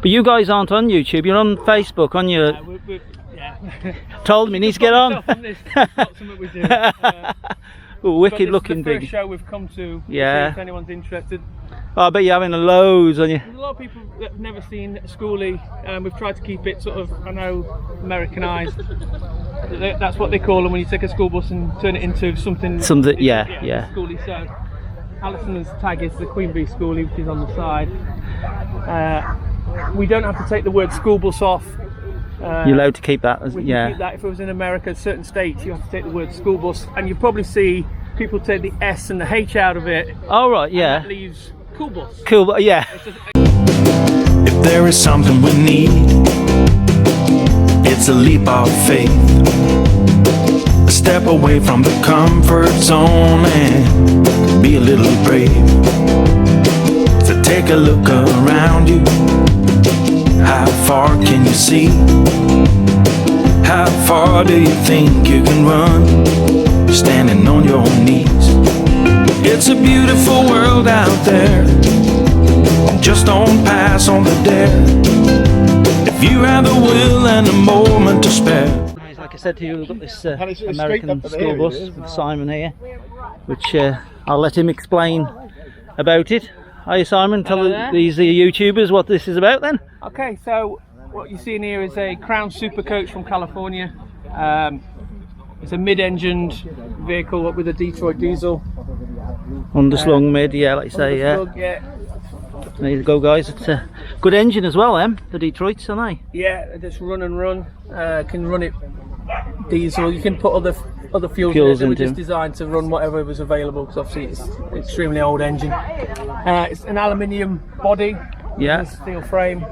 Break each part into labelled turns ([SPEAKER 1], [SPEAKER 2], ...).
[SPEAKER 1] But you guys aren't on YouTube, you're on Facebook, on your...
[SPEAKER 2] yeah.
[SPEAKER 1] Told me, needs to get on.
[SPEAKER 2] It's not something we do.
[SPEAKER 1] Ooh, wicked looking
[SPEAKER 2] big.
[SPEAKER 1] big.
[SPEAKER 2] Show we've come to.
[SPEAKER 1] Yeah.
[SPEAKER 2] If anyone's interested.
[SPEAKER 1] Oh, I bet you're having loads on you.
[SPEAKER 2] There's a lot of people that have never seen Skoolie. We've tried to keep it sort of, I know, Americanized. That's what they call them when you take a school bus and turn it into something.
[SPEAKER 1] Yeah.
[SPEAKER 2] Skoolie. So, Alison's tag is the Queen Bee Skoolie, which is on the side. We don't have to take the word school bus off.
[SPEAKER 1] You're allowed to keep that,
[SPEAKER 2] we can keep that. If it was in America, certain states, you have to take the word school bus, and you probably see people take the S and the H out of it.
[SPEAKER 1] Oh right, yeah.
[SPEAKER 2] And that leaves cool bus.
[SPEAKER 1] Cool, yeah.
[SPEAKER 3] If there is something we need, it's a leap of faith. A step away from the comfort zone and be a little brave. So take a look around you. How far can you see? How far do you think you can run? Standing on your knees. It's a beautiful world out there. Just don't pass on the dare. If you have the will and a moment to spare.
[SPEAKER 1] Like I said to you, we've got this American school bus with Simon here, which I'll let him explain about it. Hi Simon, tell these YouTubers what this is about then.
[SPEAKER 2] Okay, so what you're seeing here is a Crown Super Coach from California. It's a mid-engined vehicle with a Detroit diesel.
[SPEAKER 1] Underslung mid, yeah, like you say, yeah. There you go guys, it's a good engine as well, the Detroits, aren't they?
[SPEAKER 2] Yeah, just run and run. Can run it diesel. You can put other fuels in it. They were just designed to run whatever was available, because obviously it's an extremely old engine. It's an aluminium body,
[SPEAKER 1] yeah,
[SPEAKER 2] steel frame.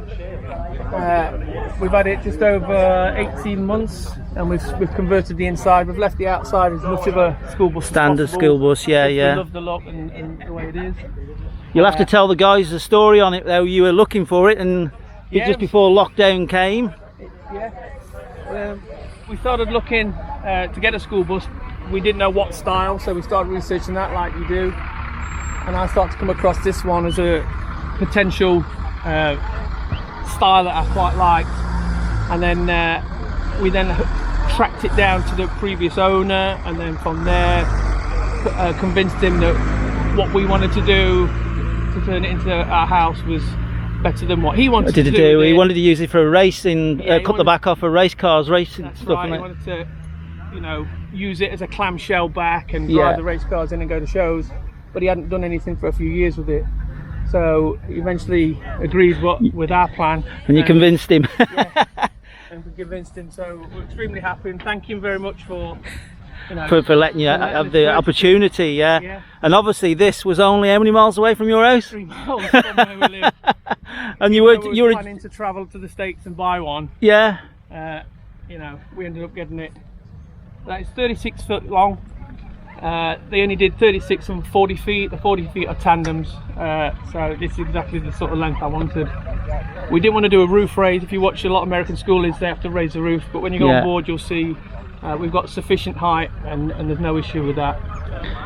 [SPEAKER 2] We've had it just over 18 months, and we've converted the inside. We've left the outside as much of a school bus
[SPEAKER 1] standard
[SPEAKER 2] as
[SPEAKER 1] school bus, yeah.
[SPEAKER 2] We love the look and the way it is.
[SPEAKER 1] You'll have to tell the guys the story on it, though. You were looking for it, and just before lockdown came.
[SPEAKER 2] Yeah. We started looking to get a school bus. We didn't know what style, so we started researching that like you do. And I started to come across this one as a potential style that I quite liked. And then we tracked it down to the previous owner, and then from there convinced him that what we wanted to do to turn it into our house was better than what he wanted to do.
[SPEAKER 1] He wanted to use it for racing, cut the back off of race cars, racing stuff.
[SPEAKER 2] Right. He wanted to, use it as a clamshell back and drive the race cars in and go to shows, but he hadn't done anything for a few years with it. So he eventually agreed with our plan.
[SPEAKER 1] And you convinced him.
[SPEAKER 2] And we convinced him. So we're extremely happy, and thank him very much for
[SPEAKER 1] letting you have the opportunity, yeah. And obviously this was only how many miles away from your house?
[SPEAKER 2] 3 miles from where we live.
[SPEAKER 1] And you were
[SPEAKER 2] planning to travel to the States and buy one.
[SPEAKER 1] Yeah.
[SPEAKER 2] We ended up getting it. It's 36 foot long. They only did 36 and 40 feet. The 40 feet are tandems, so this is exactly the sort of length I wanted. We didn't want to do a roof raise. If you watch a lot of American Skoolies, they have to raise the roof, but when you go on board, you'll see we've got sufficient height, and there's no issue with that.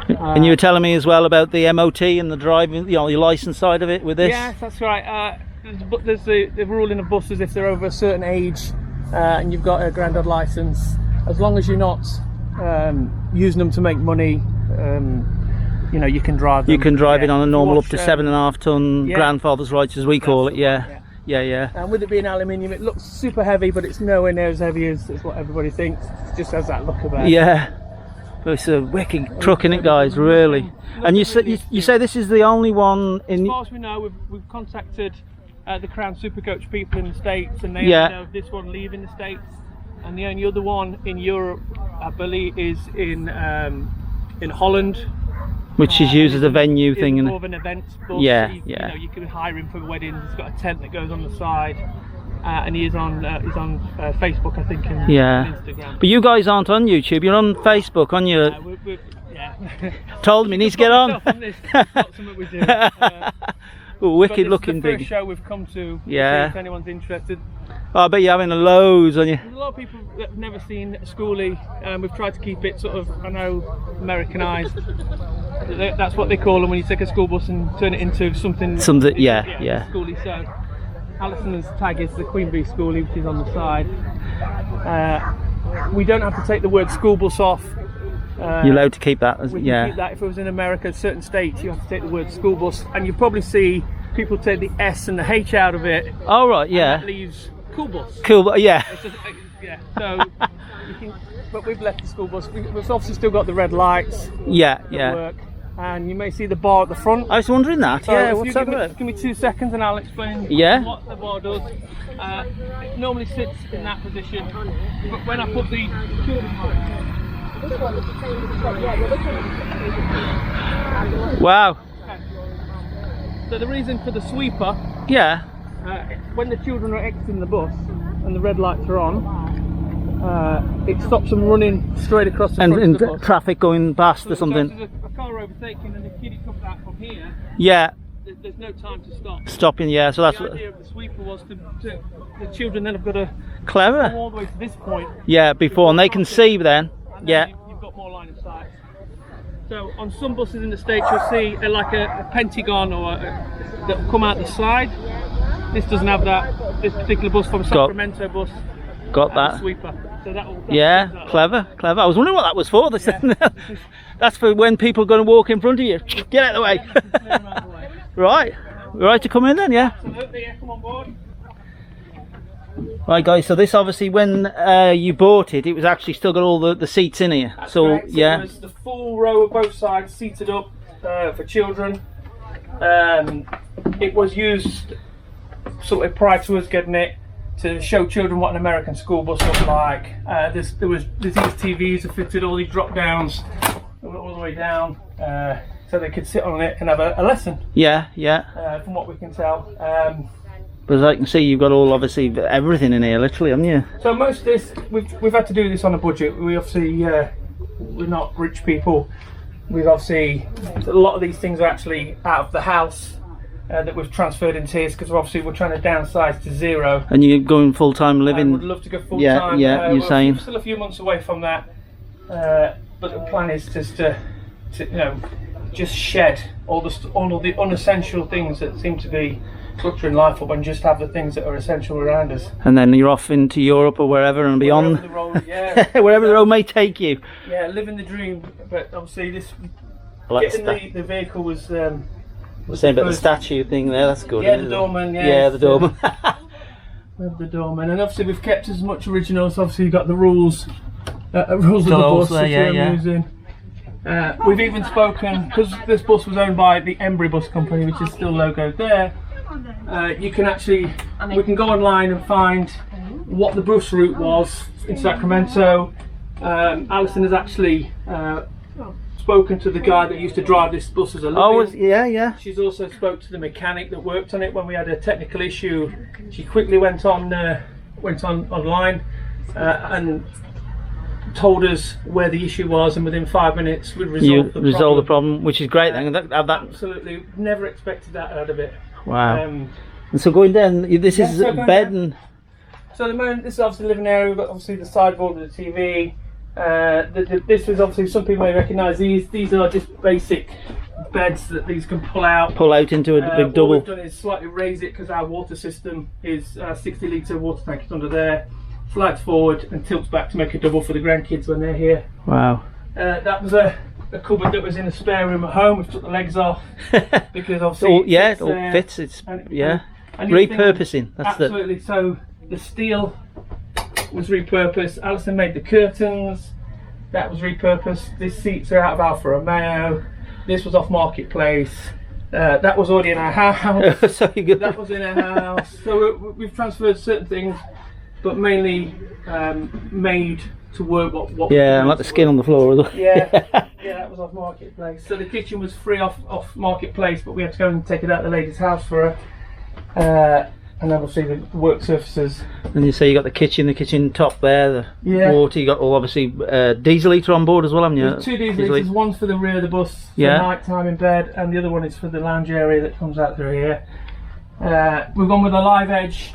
[SPEAKER 1] And you were telling me as well about the MOT and the driving, your license side of it with this.
[SPEAKER 2] Yes, that's right. There's the rule in the buses, if they're over a certain age and you've got a granddad license, as long as you're not using them to make money, you can drive them.
[SPEAKER 1] You can drive it on a normal up to 7.5 ton grandfather's rights, as we call it. Yeah. And
[SPEAKER 2] with it being aluminium, it looks super heavy, but it's nowhere near as heavy as what everybody thinks. It just has that look about it.
[SPEAKER 1] Yeah. But it's a wicked truck, isn't it, guys? Really. And you say this is the only one in.
[SPEAKER 2] As far as we know, we've contacted the Crown Supercoach people in the States, and they know this one leaving the States, and the only other one in Europe, I believe, is in Holland.
[SPEAKER 1] Which is used as a venue thing,
[SPEAKER 2] and more of an event bus. You can hire him for weddings. He's got a tent that goes on the side, and he's on Facebook, I think, and Instagram. But
[SPEAKER 1] you guys aren't on YouTube. You're on Facebook, on your. Told me, needs to get on.
[SPEAKER 2] It's not something we do.
[SPEAKER 1] Ooh, wicked looking
[SPEAKER 2] big.
[SPEAKER 1] First
[SPEAKER 2] show we've come to. If anyone's interested.
[SPEAKER 1] Oh, I bet you're having loads on you.
[SPEAKER 2] There's a lot of people that have never seen Skoolie. We've tried to keep it sort of, I know, Americanized. That's what they call them when you take a school bus and turn it into something.
[SPEAKER 1] Yeah.
[SPEAKER 2] Skoolie. So Alison's tag is the Queen Bee Skoolie, which is on the side. We don't have to take the word school bus off.
[SPEAKER 1] You're allowed to keep that,
[SPEAKER 2] We can
[SPEAKER 1] yeah.
[SPEAKER 2] keep that. If it was in America, certain states, you have to take the word school bus, and you probably see people take the S and the H out of it.
[SPEAKER 1] Oh right, yeah.
[SPEAKER 2] That leaves cool bus.
[SPEAKER 1] Cool, but yeah.
[SPEAKER 2] It's just, yeah. So, you can, but we've left the school bus. We've obviously still got the red lights.
[SPEAKER 1] Yeah,
[SPEAKER 2] That
[SPEAKER 1] yeah.
[SPEAKER 2] work, and you may see the bar at the front.
[SPEAKER 1] I was wondering that.
[SPEAKER 2] So
[SPEAKER 1] Yeah,
[SPEAKER 2] if
[SPEAKER 1] what's
[SPEAKER 2] you
[SPEAKER 1] that
[SPEAKER 2] give me,
[SPEAKER 1] about?
[SPEAKER 2] give me 2 seconds, and I'll explain what the bar does. It normally sits in that position, but when I put the children light,
[SPEAKER 1] Wow.
[SPEAKER 2] so the reason for the sweeper,
[SPEAKER 1] Yeah.
[SPEAKER 2] when the children are exiting the bus and the red lights are on, it stops them running straight across the front
[SPEAKER 1] And
[SPEAKER 2] of the bus.
[SPEAKER 1] traffic going past
[SPEAKER 2] So
[SPEAKER 1] or something.
[SPEAKER 2] if there's a car overtaking and the kiddie comes out from here,
[SPEAKER 1] Yeah.
[SPEAKER 2] there's no time to stop.
[SPEAKER 1] Stopping, yeah. So that's
[SPEAKER 2] The idea of the sweeper was to the children then have got to go
[SPEAKER 1] clever.
[SPEAKER 2] all the way to this point.
[SPEAKER 1] Yeah, before, and they can see then.
[SPEAKER 2] And
[SPEAKER 1] Yeah.
[SPEAKER 2] then you've got more line of sight. So on some buses in the States you'll see like a pentagon or that will come out the side. This doesn't have that. This particular bus from Sacramento bus
[SPEAKER 1] Got
[SPEAKER 2] has a
[SPEAKER 1] that.
[SPEAKER 2] sweeper. So that will,
[SPEAKER 1] Yeah, clever, clever. I was wondering what that was for. That's for when people are going to walk in front of you. Get out of the way. Right. We're right to come in then, yeah?
[SPEAKER 2] Absolutely, yeah, come on board.
[SPEAKER 1] Right guys, so this obviously when you bought it, it was actually still got all the seats in here.
[SPEAKER 2] That's
[SPEAKER 1] So
[SPEAKER 2] correct.
[SPEAKER 1] yeah.
[SPEAKER 2] It was the full row of both sides seated up for children. It was used sort of prior to us getting it to show children what an American school bus looked like. These TVs are fitted, all these drop downs all the way down, so they could sit on it and have a lesson.
[SPEAKER 1] Yeah, yeah.
[SPEAKER 2] From what we can tell.
[SPEAKER 1] But as I can see, you've got all obviously everything in here, literally, haven't you?
[SPEAKER 2] So most of this, we've had to do this on a budget. We obviously we're not rich people. We've obviously a lot of these things are actually out of the house that we've transferred into here because obviously we're trying to downsize to 0.
[SPEAKER 1] And you're going full time living.
[SPEAKER 2] I would love to go full
[SPEAKER 1] Yeah,
[SPEAKER 2] time.
[SPEAKER 1] yeah, you're
[SPEAKER 2] we're
[SPEAKER 1] saying.
[SPEAKER 2] still a few months away from that, but the plan is just to just shed all of the unessential things that seem to be cluttering life up and just have the things that are essential around us.
[SPEAKER 1] And then you're off into Europe or wherever and beyond.
[SPEAKER 2] Wherever the road, yeah.
[SPEAKER 1] Wherever the road may take you.
[SPEAKER 2] Yeah, living the dream. But obviously, this
[SPEAKER 1] Well, that's
[SPEAKER 2] getting the vehicle was.
[SPEAKER 1] Saying about the statue thing there, that's good.
[SPEAKER 2] Yeah,
[SPEAKER 1] isn't
[SPEAKER 2] the
[SPEAKER 1] it?
[SPEAKER 2] doorman. Yeah,
[SPEAKER 1] Yeah, the doorman.
[SPEAKER 2] We have the doorman, and obviously we've kept as much originals. Obviously, you've got the rules of the bus.
[SPEAKER 1] Also, yeah,
[SPEAKER 2] which we're using. We've even spoken because this bus was owned by the Embry Bus Company, which is still logoed there. You can actually, we can go online and find what the bus route was in Sacramento. Alison has actually spoken to the guy that used to drive this bus as a living.
[SPEAKER 1] Oh, yeah.
[SPEAKER 2] She's also spoke to the mechanic that worked on it when we had a technical issue. She quickly went online and told us where the issue was, and within 5 minutes we resolved
[SPEAKER 1] the problem, which is great. Then have that.
[SPEAKER 2] Absolutely, never expected that out of it.
[SPEAKER 1] Wow. And so going down, this is
[SPEAKER 2] so
[SPEAKER 1] a
[SPEAKER 2] going
[SPEAKER 1] bed
[SPEAKER 2] down.
[SPEAKER 1] and.
[SPEAKER 2] So the moment, this is obviously the living area. We've got obviously the sideboard with the TV. This is obviously, some people may recognise these. These are just basic beds that these can pull out.
[SPEAKER 1] Pull out into a big
[SPEAKER 2] What
[SPEAKER 1] double.
[SPEAKER 2] we've done is slightly raise it because our water system is 60 litre water tank is under there. Slides forward and tilts back to make a double for the grandkids when they're here.
[SPEAKER 1] Wow.
[SPEAKER 2] That was a cupboard that was in a spare room at home. We've took the legs off because obviously
[SPEAKER 1] it all fits. It's
[SPEAKER 2] and
[SPEAKER 1] repurposing. That's
[SPEAKER 2] absolutely. So the steel was repurposed. Alison made the curtains. That was repurposed. These seats are out of Alfa Romeo. This was off Marketplace. That was already in our house.
[SPEAKER 1] So you
[SPEAKER 2] That was in our house. So we've transferred certain things, but mainly made to work what.
[SPEAKER 1] Yeah, and like the skin on the floor as well.
[SPEAKER 2] Yeah, that was off Marketplace. So the kitchen was free off Marketplace, but we had to go and take it out of the lady's house for her. And then we'll see the work surfaces.
[SPEAKER 1] And you say you got the kitchen top there, the
[SPEAKER 2] Yeah.
[SPEAKER 1] water. You got all obviously diesel heater on board as well, haven't you?
[SPEAKER 2] There's 2 diesel liters. One's for the rear of the bus for
[SPEAKER 1] Yeah.
[SPEAKER 2] night time in bed, and the other one is for the lounge area that comes out through here. We've gone with a live edge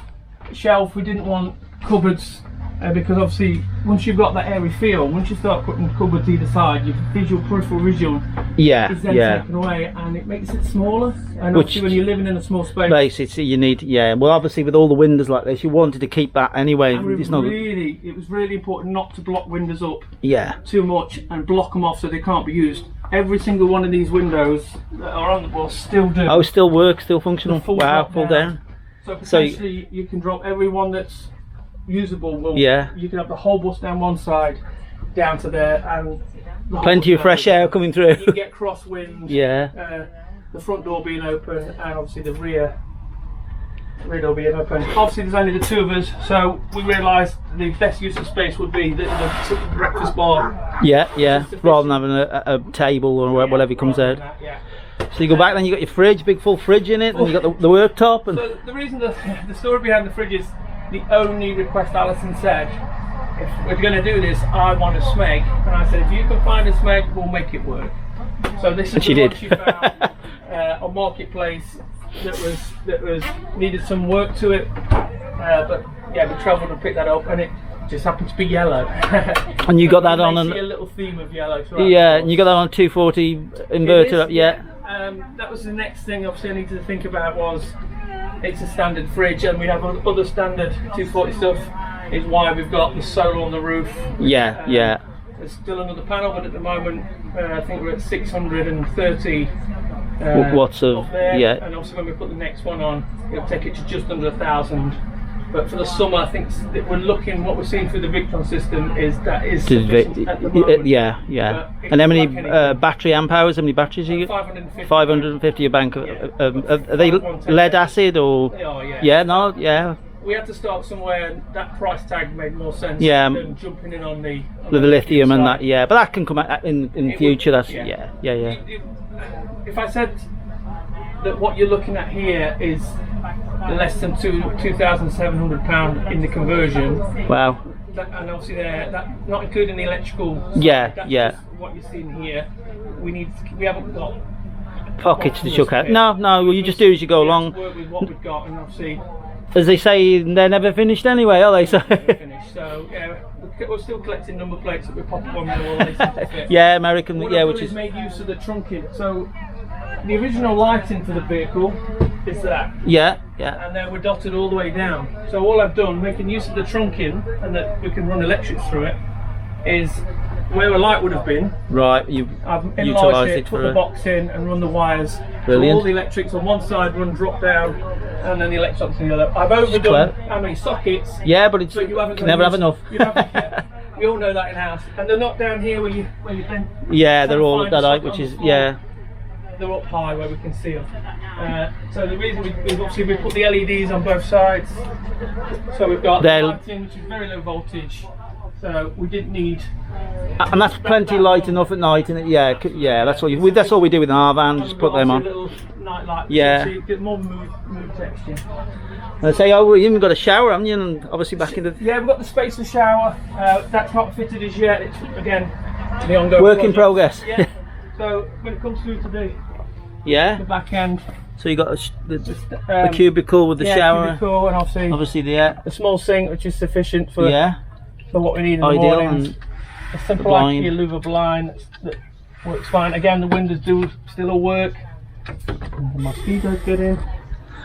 [SPEAKER 2] shelf. We didn't want cupboards because obviously once you've got that airy feel, once you start putting cupboards either side, your peripheral visual is then taken away, and it makes it smaller. And obviously when you're living in a small space,
[SPEAKER 1] you need, well, obviously with all the windows like this, you wanted to keep that anyway.
[SPEAKER 2] And it was really important not to block windows up
[SPEAKER 1] too
[SPEAKER 2] much and block them off so they can't be used. Every single one of these windows that are on the bus still do.
[SPEAKER 1] Oh, still work, still functional. Wow, pull down.
[SPEAKER 2] So potentially you can drop every one that's usable. You can have the whole bus down one side, down to there, and
[SPEAKER 1] plenty of fresh air coming through.
[SPEAKER 2] You can get crosswinds. The front door being open, and obviously the rear door being open. Obviously there's only the two of us, so we realised the best use of space would be the breakfast bar. Rather than having a table or whatever comes out. So you go back, then you got your fridge, big full fridge in it, and you got the worktop. And so the reason the story behind the fridge is the only request Alison said, if we're going to do this, I want a smeg, and I said if you can find a smeg, we'll make it work. So this is the one she found on Marketplace that was needed some work to it, but yeah, we travelled and picked that up, and it just happened to be yellow.
[SPEAKER 1] And you got that on
[SPEAKER 2] a little theme of yellow.
[SPEAKER 1] And you got that on a 240 inverter.
[SPEAKER 2] That was the next thing obviously I needed to think about, was it's a standard fridge, and we have other standard 240 stuff. Is why we've got the solar on the roof. There's still another panel, but at the moment I think we're at 630
[SPEAKER 1] watts of
[SPEAKER 2] there. And obviously when we put the next one on, it'll take it to just under 1,000. But for the summer, I think that we're looking, what we're seeing through the Victron system is sufficient at the moment.
[SPEAKER 1] And how many battery amp hours? How many batteries you get?
[SPEAKER 2] 550.
[SPEAKER 1] 550 a bank. Are they lead acid or? We had to start somewhere, and that price tag made more sense than jumping in on the lithium and that. But that can come out in the future. That's
[SPEAKER 2] If I said that what you're looking at here is less than £2,700 in the conversion.
[SPEAKER 1] Wow.
[SPEAKER 2] And obviously that not including the electrical.
[SPEAKER 1] Just
[SPEAKER 2] what you're seeing here. We haven't got
[SPEAKER 1] pockets to chuck out. No. You just do as you go along.
[SPEAKER 2] Work with what we've got, and obviously,
[SPEAKER 1] as they say, they're never finished anyway, are they? So
[SPEAKER 2] so we're still collecting number plates that we pop up on the wall.
[SPEAKER 1] American. Which is
[SPEAKER 2] made use of the trunking. So the original lighting for the vehicle is that. And then we're dotted all the way down. So all I've done, making use of the trunking, and that we can run electrics through it, is where a light would have been.
[SPEAKER 1] I've
[SPEAKER 2] enlarged it, put the box in, and run the wires.
[SPEAKER 1] Brilliant.
[SPEAKER 2] So all the electrics on one side run drop down, and then the electrics on the other. I've overdone how many sockets.
[SPEAKER 1] But it's
[SPEAKER 2] you haven't
[SPEAKER 1] never have enough.
[SPEAKER 2] We all know that in house, and they're not down here where you then.
[SPEAKER 1] They're all at that height, which is
[SPEAKER 2] They're up high where we can see them. So the reason we put the LEDs on both sides. So we've got lighting, which is very low voltage. So we didn't need.
[SPEAKER 1] And that's plenty light enough at night, and that's all. That's all we do with our van. Just put them on.
[SPEAKER 2] Little night light, so you get more mood texture.
[SPEAKER 1] I say, you even got a shower, haven't you? And obviously back in the.
[SPEAKER 2] We've got the space for shower. That's not fitted as yet. It's again the ongoing
[SPEAKER 1] work in progress.
[SPEAKER 2] So when it comes through to the back end.
[SPEAKER 1] So you got the cubicle with the shower.
[SPEAKER 2] Cubicle, and obviously
[SPEAKER 1] the
[SPEAKER 2] small sink, which is sufficient for what we need in the
[SPEAKER 1] ideal
[SPEAKER 2] mornings.
[SPEAKER 1] and
[SPEAKER 2] a simple IKEA louver blind that works fine. Again, the windows do still all work. And the mosquitoes get in.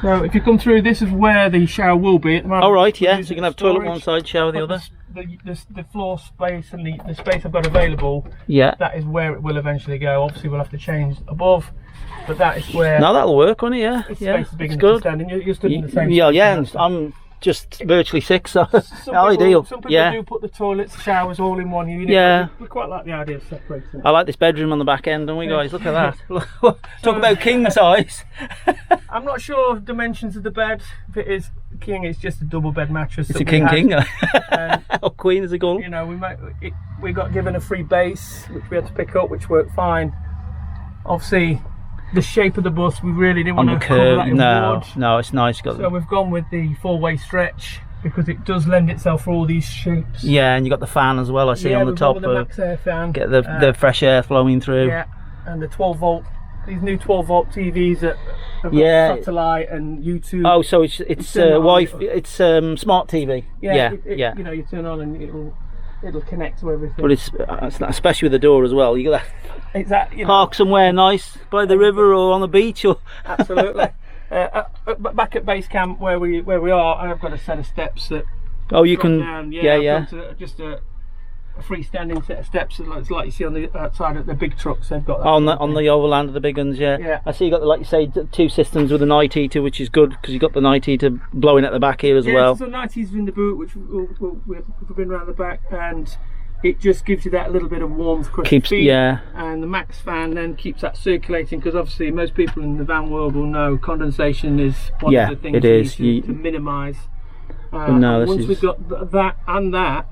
[SPEAKER 2] So if you come through, this is where the shower will be at the moment.
[SPEAKER 1] Alright, so you can have toilet one side, shower the other.
[SPEAKER 2] The floor space and the space I've got available, that is where it will eventually go. Obviously we'll have to change above, but that is where.
[SPEAKER 1] No, that'll work, won't it?
[SPEAKER 2] Space is big enough to stand in. You're stood in the same
[SPEAKER 1] and I'm just virtually 6, so ideal.
[SPEAKER 2] Some people do put the toilets, showers all in one unit. We quite like the idea of separating.
[SPEAKER 1] I like this bedroom on the back end, don't we, guys? Look at that. Talk about king size.
[SPEAKER 2] I'm not sure of dimensions of the bed. If it is king, it's just a double bed mattress.
[SPEAKER 1] It's a king. Or queen, as they call it.
[SPEAKER 2] We got given a free base, which we had to pick up, which worked fine. Obviously, the shape of the bus, we really didn't want to cover that in wood.
[SPEAKER 1] No, it's nice.
[SPEAKER 2] So we've gone with the 4-way stretch because it does lend itself for all these shapes.
[SPEAKER 1] And you got the fan as well. I see on the top.
[SPEAKER 2] With the max air fan.
[SPEAKER 1] Get the fresh air flowing through.
[SPEAKER 2] And the 12 volt these new 12-volt TVs that have got satellite and YouTube.
[SPEAKER 1] Oh, so it's Wi-Fi, it's smart TV. Yeah.
[SPEAKER 2] You know, you turn on and it'll connect to everything.
[SPEAKER 1] But it's especially with the door as well. You got that.
[SPEAKER 2] Exactly. You know,
[SPEAKER 1] park somewhere nice by the river or on the beach or.
[SPEAKER 2] Absolutely. But back at base camp where we are, I've got a set of steps that.
[SPEAKER 1] Oh, you can.
[SPEAKER 2] Down.
[SPEAKER 1] Yeah.
[SPEAKER 2] Just a freestanding set of steps, like you see on the outside of the big trucks. They've got that
[SPEAKER 1] on the overland of the big ones. Yeah. I see you got like you say 2 systems with a night heater, which is good because you got the night heater blowing at the back here as well.
[SPEAKER 2] So night heater's in the boot, which we've been around the back, and it just gives you that little bit of warmth across your feet. And the max fan then keeps that circulating, because obviously most people in the van world will know condensation is one of the things you need to minimise. Once we've got that and that,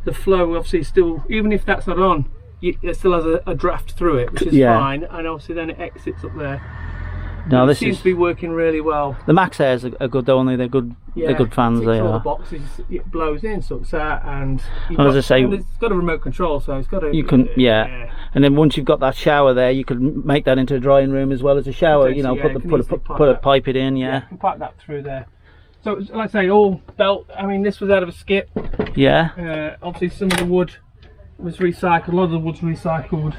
[SPEAKER 2] the flow obviously still, even if that's not on, it still has a draft through it, which is fine, and obviously then it exits up there.
[SPEAKER 1] No, this
[SPEAKER 2] seems to be working really well.
[SPEAKER 1] The Max Airs are good though, aren't they? They're good. They're good fans. They are.
[SPEAKER 2] The boxes, it blows in, sucks out, and
[SPEAKER 1] as I say,
[SPEAKER 2] it's got a remote control, so it's got a.
[SPEAKER 1] You can and then once you've got that shower there, you can make that into a drying room as well as a shower. You know, pipe it in. Yeah,
[SPEAKER 2] you can pipe that through there. So, like I say, all belt. I mean, this was out of a skip.
[SPEAKER 1] Yeah.
[SPEAKER 2] Obviously, some of the wood was recycled. A lot of the wood's recycled.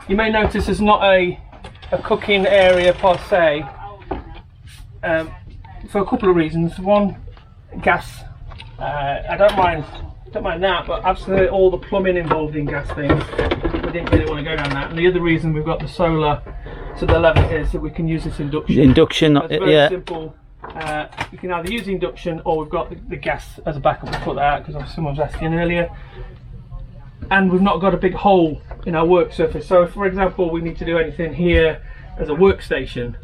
[SPEAKER 2] You may notice there's not a cooking area per se. For a couple of reasons. One, gas. I don't mind that, but absolutely all the plumbing involved in gas things, we didn't really want to go down that. And the other reason we've got the solar to the left is that we can use this induction. It's very simple. You can either use induction, or we've got the gas as a backup to put that out, because someone was asking earlier. And we've not got a big hole in our work surface, so if, for example, we need to do anything here as a workstation,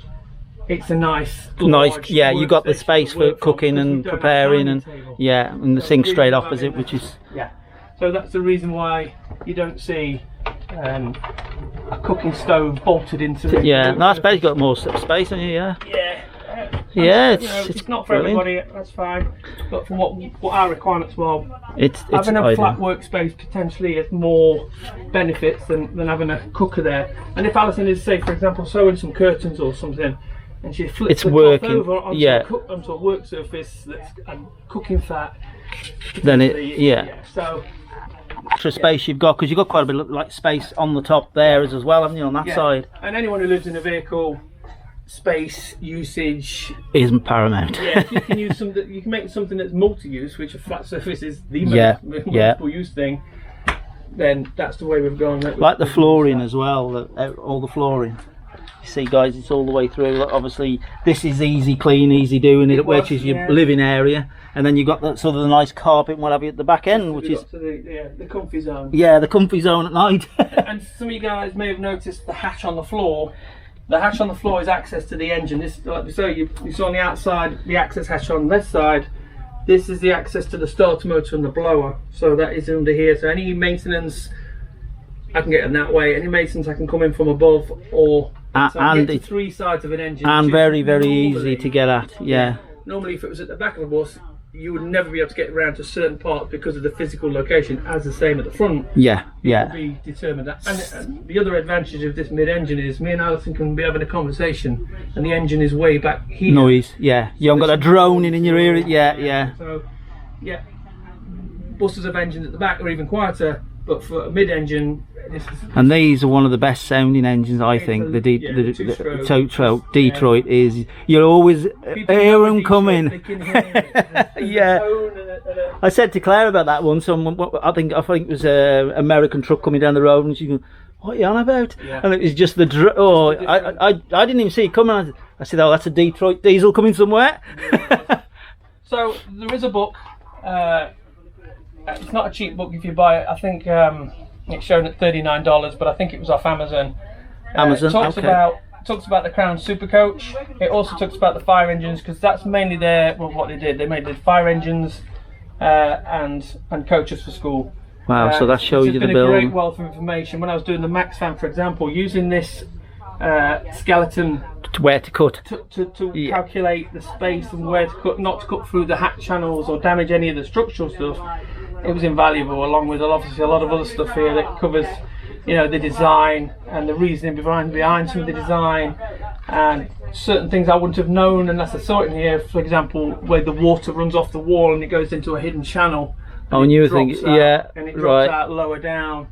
[SPEAKER 2] it's a nice you got the space for cooking and preparing, and and the sink straight opposite, which is so that's the reason why you don't see a cooking stove bolted into it.
[SPEAKER 1] No, I suppose you got more space on you.
[SPEAKER 2] It's not for everybody, that's fine, but for what our requirements were, having a flat workspace potentially has more benefits than having a cooker there. And if Alison is, say for example, sewing some curtains or something, and she flips the cloth over onto a work surface that's cooking fat,
[SPEAKER 1] then
[SPEAKER 2] so
[SPEAKER 1] extra space you've got, because you've got quite a bit of like space on the top there as well, haven't you, on that side?
[SPEAKER 2] And anyone who lives in a vehicle, space usage
[SPEAKER 1] is paramount.
[SPEAKER 2] If you can use something, you can make something that's multi-use, which a flat surface is the multiple use thing, then that's the way we've gone.
[SPEAKER 1] Like the flooring as well, all the flooring. You see, guys, it's all the way through. Obviously, this is easy clean, easy doing it, which is your living area, and then you've got that sort of the nice carpet and what have you at the back end, which is
[SPEAKER 2] the comfy zone.
[SPEAKER 1] Yeah, the comfy zone at night.
[SPEAKER 2] And some of you guys may have noticed the hatch on the floor. The hatch on the floor is access to the engine. This, like so you saw on the outside, the access hatch on this side. This is the access to the starter motor and the blower. So that is under here. So any maintenance, I can get in that way. Any maintenance, I can come in from above, or and it's 3 sides of an engine.
[SPEAKER 1] And very easy to get at. Yeah.
[SPEAKER 2] Normally, if it was at the back of a bus, you would never be able to get around to certain parts because of the physical location, as the same at the front.
[SPEAKER 1] Yeah.
[SPEAKER 2] Be determined that. And the other advantage of this mid-engine is me and Alison can be having a conversation and the engine is way back here.
[SPEAKER 1] Noise, you haven't got a droning in your ear.
[SPEAKER 2] So buses of engines at the back are even quieter, but for a mid-engine,
[SPEAKER 1] and these are one of the best sounding engines, I think. The two-stroke Detroit is, you'll always hear them coming. I said to Claire about that one. I think it was an American truck coming down the road, and she goes, "What are you on about?" And it was just the I didn't even see it coming. I said, "Oh, that's a Detroit diesel coming somewhere."
[SPEAKER 2] So there is a book. It's not a cheap book if you buy it. I think it's shown at $39, but I think it was off Amazon. It talks about the Crown Super Coach. It also talks about the fire engines, because that's mainly what they did. They made the fire engines and coaches for school.
[SPEAKER 1] Wow, so that shows you the build.
[SPEAKER 2] It's been a great wealth of information. When I was doing the Max fan, for example, using this skeleton
[SPEAKER 1] where to cut
[SPEAKER 2] to calculate the space and where to cut, not to cut through the hatch channels or damage any of the structural stuff, it was invaluable, along with obviously a lot of other stuff here that covers you know, the design and the reasoning behind some of the design, and certain things I wouldn't have known unless I saw it in here. For example, where the water runs off the wall and it goes into a hidden channel.
[SPEAKER 1] Oh, and you were thinking, yeah,
[SPEAKER 2] and it drops
[SPEAKER 1] right.
[SPEAKER 2] out lower down,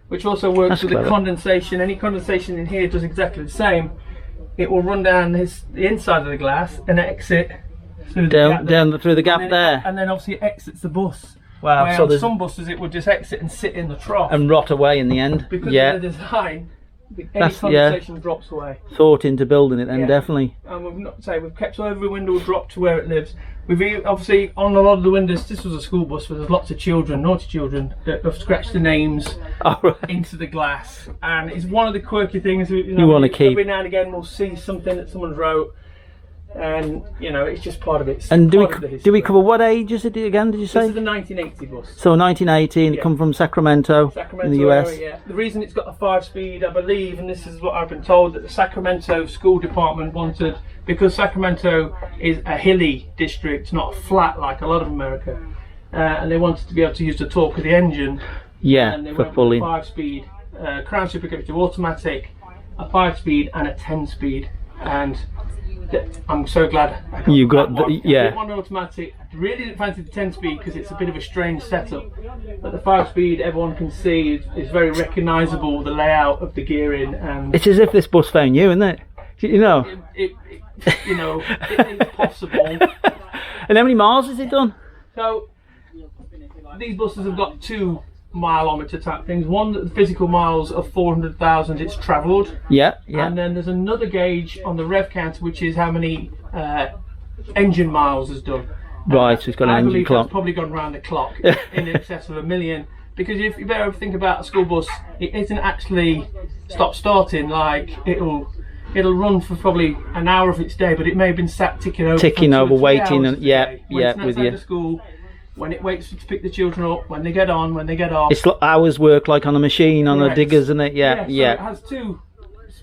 [SPEAKER 2] which also works
[SPEAKER 1] That's
[SPEAKER 2] with
[SPEAKER 1] clever.
[SPEAKER 2] the condensation. Any condensation in here does exactly the same. It will run down the inside of the glass and exit through
[SPEAKER 1] through the gap
[SPEAKER 2] and then,
[SPEAKER 1] there.
[SPEAKER 2] and then obviously it exits the bus.
[SPEAKER 1] Wow,
[SPEAKER 2] Where
[SPEAKER 1] so
[SPEAKER 2] on
[SPEAKER 1] there's
[SPEAKER 2] some buses it would just exit and sit in the trough.
[SPEAKER 1] and rot away in the end.
[SPEAKER 2] Because
[SPEAKER 1] Yeah,
[SPEAKER 2] of the design, any
[SPEAKER 1] That's-
[SPEAKER 2] condensation drops away.
[SPEAKER 1] thought into building it then,
[SPEAKER 2] Yeah.
[SPEAKER 1] definitely.
[SPEAKER 2] And we've kept every window dropped to where it lives. Obviously on a lot of the windows, this was a school bus where there's lots of children, naughty children, that have scratched the names
[SPEAKER 1] All right.
[SPEAKER 2] into the glass, and it's one of the quirky things
[SPEAKER 1] You wanna keep.
[SPEAKER 2] Every now and again we'll see something that someone wrote, and you know, it's just part of it.
[SPEAKER 1] And do
[SPEAKER 2] part of the
[SPEAKER 1] we
[SPEAKER 2] history.
[SPEAKER 1] cover what age is it again? Did you
[SPEAKER 2] This
[SPEAKER 1] say?
[SPEAKER 2] is the 1980 bus.
[SPEAKER 1] So 1980, and it
[SPEAKER 2] Yeah.
[SPEAKER 1] come from Sacramento, in the US.
[SPEAKER 2] Area, yeah. The reason it's got a 5-speed, I believe, and this is what I've been told, that the Sacramento school department wanted, because Sacramento is a hilly district, not flat like a lot of America, and they wanted to be able to use the torque of the engine.
[SPEAKER 1] Yeah,
[SPEAKER 2] And they
[SPEAKER 1] for
[SPEAKER 2] went with
[SPEAKER 1] pulling.
[SPEAKER 2] a 5-speed Crown Supercarriage automatic, a 5-speed and a 10-speed, and I'm so glad I got
[SPEAKER 1] You got
[SPEAKER 2] that
[SPEAKER 1] the-
[SPEAKER 2] one.
[SPEAKER 1] yeah.
[SPEAKER 2] I didn't want an automatic. I really didn't fancy the 10-speed because it's a bit of a strange setup, but the 5-speed everyone can see is very recognisable, the layout of the gearing, and
[SPEAKER 1] It's as if this bus found you, isn't it? You know.
[SPEAKER 2] it you know, it is possible.
[SPEAKER 1] And how many miles has it done?
[SPEAKER 2] So these buses have got 2 mileometer type things. One, the physical miles of 400,000 it's travelled.
[SPEAKER 1] Yeah, yeah.
[SPEAKER 2] And then there's another gauge on the rev counter, which is how many engine miles has done.
[SPEAKER 1] Right, so it's got an
[SPEAKER 2] I
[SPEAKER 1] engine
[SPEAKER 2] believe
[SPEAKER 1] clock.
[SPEAKER 2] that's probably gone round the clock in excess of 1 million. Because if you better think about a school bus, it isn't actually stop starting. Like it'll run for probably an hour of its day, but it may have been sat ticking over,
[SPEAKER 1] Ticking
[SPEAKER 2] for 2 or
[SPEAKER 1] over,
[SPEAKER 2] 3
[SPEAKER 1] waiting,
[SPEAKER 2] hours
[SPEAKER 1] and yeah,
[SPEAKER 2] today,
[SPEAKER 1] yeah,
[SPEAKER 2] waiting
[SPEAKER 1] with
[SPEAKER 2] outside
[SPEAKER 1] you.
[SPEAKER 2] the school, when it waits to pick the children up, when they get on, when they get off.
[SPEAKER 1] It's like hours work, like on a machine, on the
[SPEAKER 2] Correct.
[SPEAKER 1] diggers, isn't it? Yeah,
[SPEAKER 2] So it
[SPEAKER 1] yeah.
[SPEAKER 2] has 2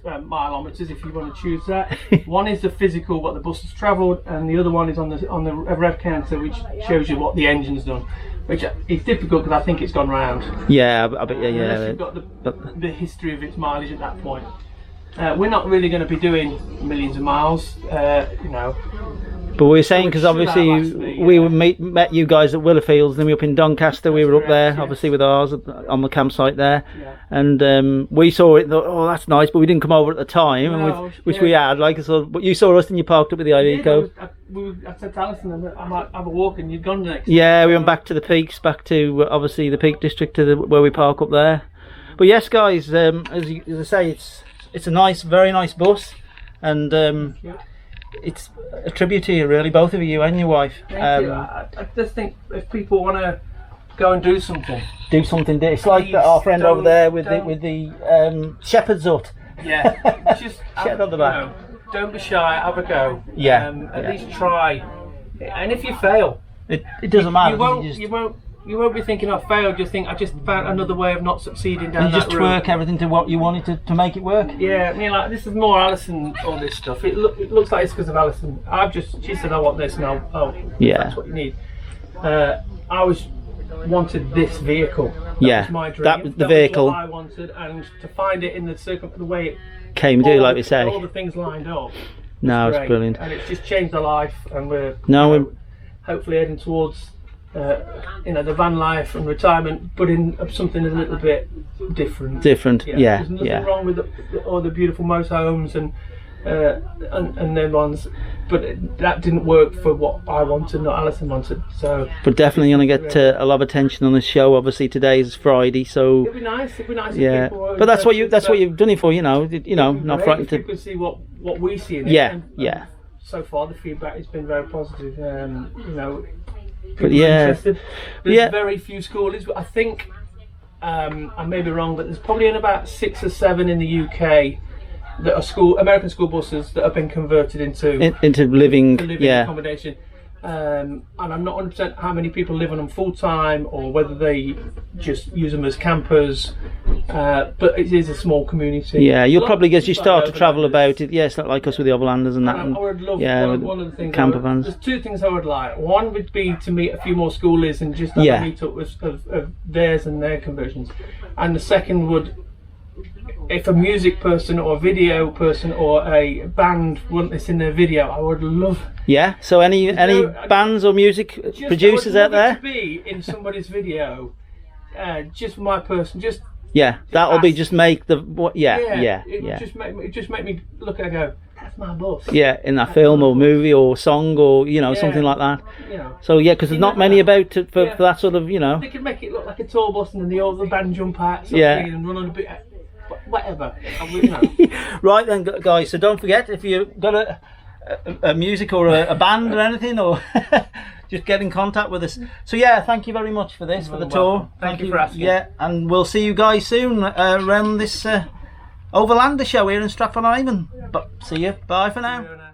[SPEAKER 2] mileometers if you want to choose that. One is the physical, what the bus has travelled, and the other one is on the rev counter, which shows you what the engine's done. Which is difficult because I think it's gone round.
[SPEAKER 1] Yeah, I bet, yeah,
[SPEAKER 2] Unless
[SPEAKER 1] yeah.
[SPEAKER 2] you've got the history of its mileage at that point. We're not really going to be doing millions of miles, you know.
[SPEAKER 1] But we were saying, because
[SPEAKER 2] should
[SPEAKER 1] obviously
[SPEAKER 2] have actually,
[SPEAKER 1] we
[SPEAKER 2] yeah.
[SPEAKER 1] were met you guys at Willowfields, then we were up in Doncaster, we
[SPEAKER 2] That's
[SPEAKER 1] were up there,
[SPEAKER 2] correct, yeah.
[SPEAKER 1] obviously with ours on the campsite there.
[SPEAKER 2] Yeah.
[SPEAKER 1] And we saw it and thought, oh, that's nice, but we didn't come over at the time, and
[SPEAKER 2] No,
[SPEAKER 1] which
[SPEAKER 2] yeah.
[SPEAKER 1] we had, like, so, but you saw us and you parked up with the Iveco.
[SPEAKER 2] I said to Alison, I might have a walk, and you'd gone next.
[SPEAKER 1] Yeah, we went back to the peaks, back to obviously the Peak District, to where we park up there. But yes, guys, as I say, it's a nice, very nice bus, and it's a tribute to you, really, both of you and your wife.
[SPEAKER 2] Thank you. I just think if people want to go and do something,
[SPEAKER 1] It's like
[SPEAKER 2] Please
[SPEAKER 1] our friend over
[SPEAKER 2] don't-
[SPEAKER 1] there with
[SPEAKER 2] don't-
[SPEAKER 1] the shepherd's hut.
[SPEAKER 2] yeah, just
[SPEAKER 1] Shed on the back.
[SPEAKER 2] you know, don't be shy. Have a go.
[SPEAKER 1] Yeah,
[SPEAKER 2] At
[SPEAKER 1] yeah.
[SPEAKER 2] least try. And if you fail,
[SPEAKER 1] It doesn't matter.
[SPEAKER 2] you won't be thinking I failed. Just think I just found another way of not succeeding down
[SPEAKER 1] You just
[SPEAKER 2] that route.
[SPEAKER 1] twerk everything to what you wanted to make it work.
[SPEAKER 2] Yeah, I mean, like this is more Alison. All this stuff. It looks like it's because of Alison. She said I want this, and
[SPEAKER 1] Yeah.
[SPEAKER 2] that's what you need. I wanted this vehicle. That
[SPEAKER 1] Yeah,
[SPEAKER 2] was my dream.
[SPEAKER 1] that was the
[SPEAKER 2] That
[SPEAKER 1] vehicle.
[SPEAKER 2] Was what I wanted, and to find it in the way it
[SPEAKER 1] Came to, like we
[SPEAKER 2] all
[SPEAKER 1] say.
[SPEAKER 2] the things lined up.
[SPEAKER 1] No, it's
[SPEAKER 2] Great.
[SPEAKER 1] brilliant.
[SPEAKER 2] And it's just changed our life, and we're
[SPEAKER 1] No,
[SPEAKER 2] you know, hopefully heading towards the van life and retirement, but in something a little bit different.
[SPEAKER 1] Different, yeah,
[SPEAKER 2] There's nothing
[SPEAKER 1] yeah.
[SPEAKER 2] wrong with all the beautiful motorhomes and them ones, but that didn't work for what I wanted, not Alison wanted. So
[SPEAKER 1] But definitely going to get a lot of attention on the show. Obviously, today is Friday, so
[SPEAKER 2] it'd be nice. It'd be nice. If
[SPEAKER 1] yeah.
[SPEAKER 2] people were
[SPEAKER 1] But that's what
[SPEAKER 2] interested,
[SPEAKER 1] you've done it for. Not
[SPEAKER 2] it'd be
[SPEAKER 1] frightened
[SPEAKER 2] great if
[SPEAKER 1] to.
[SPEAKER 2] you could see what we see in it.
[SPEAKER 1] Yeah,
[SPEAKER 2] and
[SPEAKER 1] yeah.
[SPEAKER 2] So far, the feedback has been very positive.
[SPEAKER 1] But
[SPEAKER 2] People are
[SPEAKER 1] yeah,
[SPEAKER 2] interested. There's
[SPEAKER 1] yeah.
[SPEAKER 2] very few schoolies, but I think I may be wrong, but there's probably in about 6 or 7 in the UK that are American school buses that have been converted into
[SPEAKER 1] into living.
[SPEAKER 2] living
[SPEAKER 1] Yeah,
[SPEAKER 2] accommodation. And I'm not 100% how many people live on them full time or whether they just use them as campers. But it is a small community.
[SPEAKER 1] yeah. You'll
[SPEAKER 2] Lot
[SPEAKER 1] probably,
[SPEAKER 2] of
[SPEAKER 1] as you
[SPEAKER 2] people
[SPEAKER 1] start
[SPEAKER 2] like
[SPEAKER 1] to travel
[SPEAKER 2] overlanders.
[SPEAKER 1] about it. Yeah, it's not like us with the overlanders and that.
[SPEAKER 2] I would love
[SPEAKER 1] yeah, with
[SPEAKER 2] one of the things.
[SPEAKER 1] camper vans.
[SPEAKER 2] There's 2 things I would like. One would be to meet a few more schoolies and just have
[SPEAKER 1] Yeah.
[SPEAKER 2] a meet up of theirs and their conversions. And the second would if a music person or a video person or a band want this in their video, I would love.
[SPEAKER 1] Yeah. So any bands or music producers out there?
[SPEAKER 2] To be in somebody's video, just my person, just.
[SPEAKER 1] Yeah, that'll be just make the what? Yeah.
[SPEAKER 2] It would just make me look and go, that's my bus.
[SPEAKER 1] Yeah, in that film or movie or song or something like that. So yeah, because there's not many about for that sort of
[SPEAKER 2] They could make it look like a tour bus and then the band jump out and run on a bit. Whatever.
[SPEAKER 1] Right then, guys. So don't forget, if you've got a music or a band or anything, or just get in contact with us. So yeah, thank you very much for this, for the tour.
[SPEAKER 2] Thank you for asking.
[SPEAKER 1] Yeah, and we'll see you guys soon around this Overlander show here in Stratford-on-Avon. But see you. Bye for now.